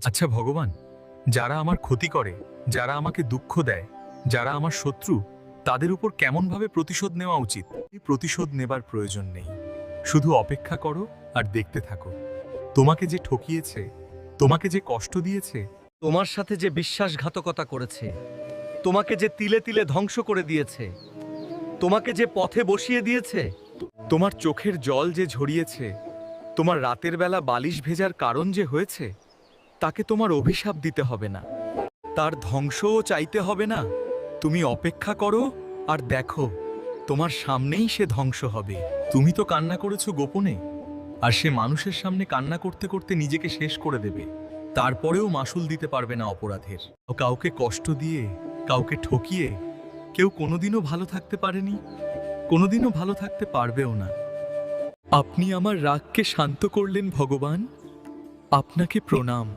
আচ্ছা ভগবান, যারা আমার ক্ষতি করে, যারা আমাকে দুঃখ দেয়, যারা আমার শত্রু, তাদের উপর কেমনভাবে প্রতিশোধ নেওয়া উচিত? এই প্রতিশোধ নেবার প্রয়োজন নেই। শুধু অপেক্ষা করো আর দেখতে থাকো। তোমাকে যে ঠকিয়েছে, তোমাকে যে কষ্ট দিয়েছে, তোমার সাথে যে বিশ্বাসঘাতকতা করেছে, তোমাকে যে তিলে তিলে ধ্বংস করে দিয়েছে, তোমাকে যে পথে বসিয়ে দিয়েছে, তোমার চোখের জল যে ঝরিয়েছে, তোমার রাতের বেলা বালিশ ভেজার কারণ যে হয়েছে, তাকে তোমার অভিশাপ দিতে হবে না, তার ধ্বংসও চাইতে হবে না। তুমি অপেক্ষা করো আর দেখো, তোমার সামনেই সে ধ্বংস হবে। তুমি তো কান্না করেছো গোপনে, আর সে মানুষের সামনে কান্না করতে করতে নিজেকে শেষ করে দেবে। তারপরেও মাসুল দিতে পারবে না অপরাধের। কাউকে কষ্ট দিয়ে, কাউকে ঠকিয়ে কেউ কোনোদিনও ভালো থাকতে পারেনি, কোনোদিনও ভালো থাকতে পারবেও না। আপনি আমার রাগকে শান্ত করলেন ভগবান, আপনাকে প্রণাম।